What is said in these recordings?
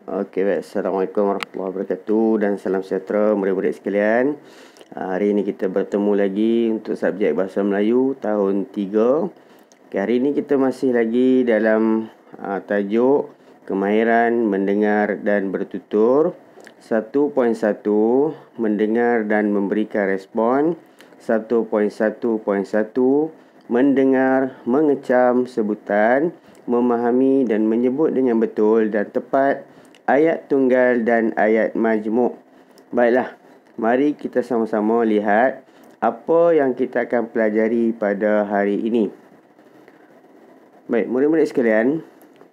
Okey, baik. Assalamualaikum warahmatullahi wabarakatuh dan salam sejahtera murid-murid sekalian. Hari ini kita bertemu lagi untuk subjek Bahasa Melayu tahun 3. Hari ini kita masih lagi dalam tajuk kemahiran mendengar dan bertutur. 1.1 mendengar dan memberikan respon. 1.1.1 mendengar, mengecam sebutan, memahami dan menyebut dengan betul dan tepat ayat tunggal dan ayat majmuk. Baiklah, mari kita sama-sama lihat apa yang kita akan pelajari pada hari ini. Baik, murid-murid sekalian,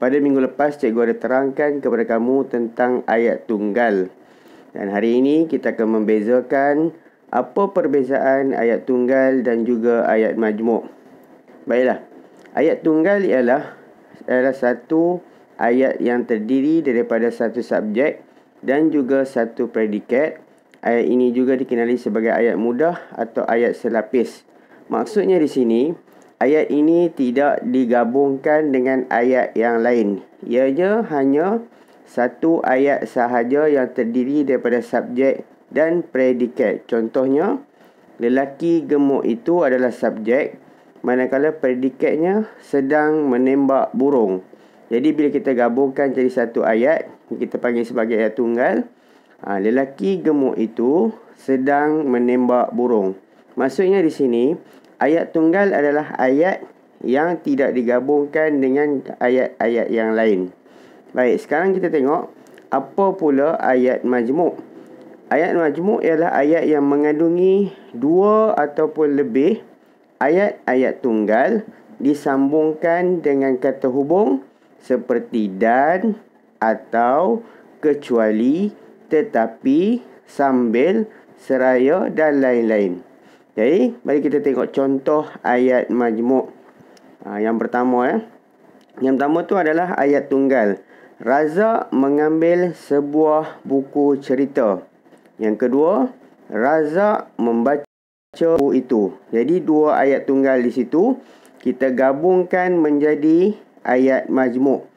pada minggu lepas cikgu ada terangkan kepada kamu tentang ayat tunggal. Dan hari ini kita akan membezakan apa perbezaan ayat tunggal dan juga ayat majmuk. Baiklah, ayat tunggal ialah satu ayat yang terdiri daripada satu subjek dan juga satu predikat. Ayat ini juga dikenali sebagai ayat mudah atau ayat selapis. Maksudnya di sini, ayat ini tidak digabungkan dengan ayat yang lain. Ianya hanya satu ayat sahaja yang terdiri daripada subjek dan predikat. Contohnya, lelaki gemuk itu adalah subjek, manakala predikatnya sedang menembak burung. Jadi bila kita gabungkan jadi satu ayat, kita panggil sebagai ayat tunggal. Lelaki gemuk itu sedang menembak burung. Maksudnya di sini, ayat tunggal adalah ayat yang tidak digabungkan dengan ayat-ayat yang lain. Baik, sekarang kita tengok apa pula ayat majmuk. Ayat majmuk ialah ayat yang mengandungi dua ataupun lebih ayat-ayat tunggal disambungkan dengan kata hubung seperti dan, atau, kecuali, tetapi, sambil, seraya dan lain-lain. Jadi, mari kita tengok contoh ayat majmuk. Yang pertama Yang pertama tu adalah ayat tunggal. Razak mengambil sebuah buku cerita. Yang kedua, Razak membaca buku itu. Jadi dua ayat tunggal di situ kita gabungkan menjadi ayat majmuk.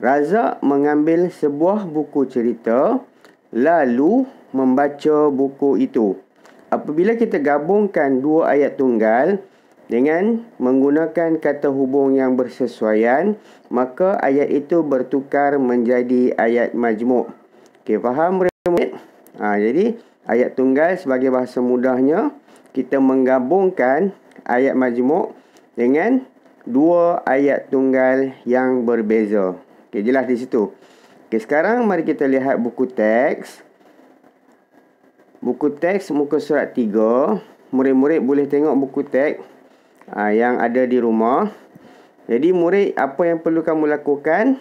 Razak mengambil sebuah buku cerita lalu membaca buku itu. Apabila kita gabungkan dua ayat tunggal dengan menggunakan kata hubung yang bersesuaian, maka ayat itu bertukar menjadi ayat majmuk. Okey, faham murid-murid? Jadi ayat tunggal sebagai bahasa mudahnya, kita menggabungkan ayat majmuk dengan dua ayat tunggal yang berbeza. Okey, jelas di situ. Okey, sekarang mari kita lihat buku teks. Buku teks muka surat 3. Murid-murid boleh tengok buku teks yang ada di rumah. Jadi murid, apa yang perlu kamu lakukan?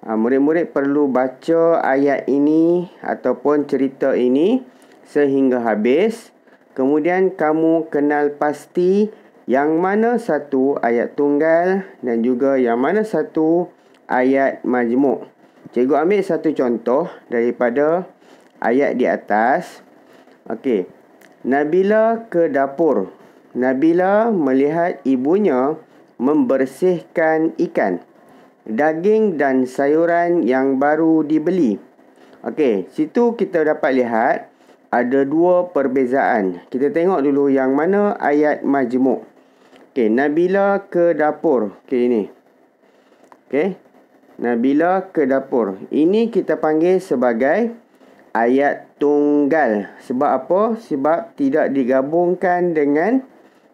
Murid-murid perlu baca ayat ini ataupun cerita ini sehingga habis. Kemudian kamu kenal pasti yang mana satu ayat tunggal dan juga yang mana satu ayat majmuk. Cikgu ambil satu contoh daripada ayat di atas. Okey. Nabila ke dapur. Nabila melihat ibunya membersihkan ikan, daging dan sayuran yang baru dibeli. Okey, situ kita dapat lihat ada dua perbezaan. Kita tengok dulu yang mana ayat majmuk. Okey, Nabila ke dapur. Okey, ini. Okey. Nabila ke dapur. Ini kita panggil sebagai ayat tunggal. Sebab apa? Sebab tidak digabungkan dengan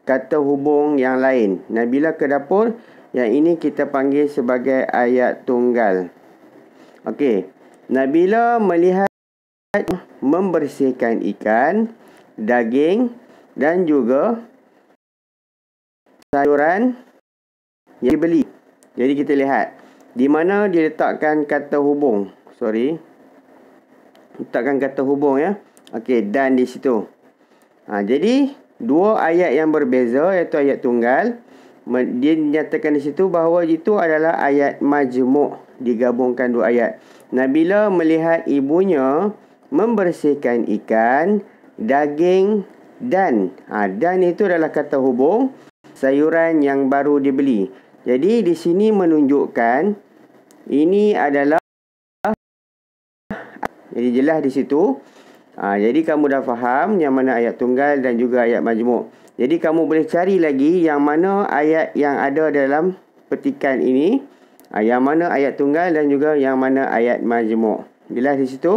kata hubung yang lain. Nabila ke dapur. Yang ini kita panggil sebagai ayat tunggal. Okey. Nabila melihat membersihkan ikan, daging dan juga sayuran yang dibeli. Jadi kita lihat di mana dia letakkan kata hubung. Letakkan kata hubung ya. Okey, dan di situ. Jadi dua ayat yang berbeza iaitu ayat tunggal. Dia nyatakan di situ bahawa itu adalah ayat majmuk, digabungkan dua ayat. Nabila melihat ibunya membersihkan ikan, daging dan dan itu adalah kata hubung sayuran yang baru dibeli. Jadi di sini menunjukkan ini adalah Jadi jelas di situ. Jadi kamu dah faham yang mana ayat tunggal dan juga ayat majmuk. Jadi kamu boleh cari lagi yang mana ayat yang ada dalam petikan ini. Yang mana ayat tunggal dan juga yang mana ayat majmuk. Jelas di situ?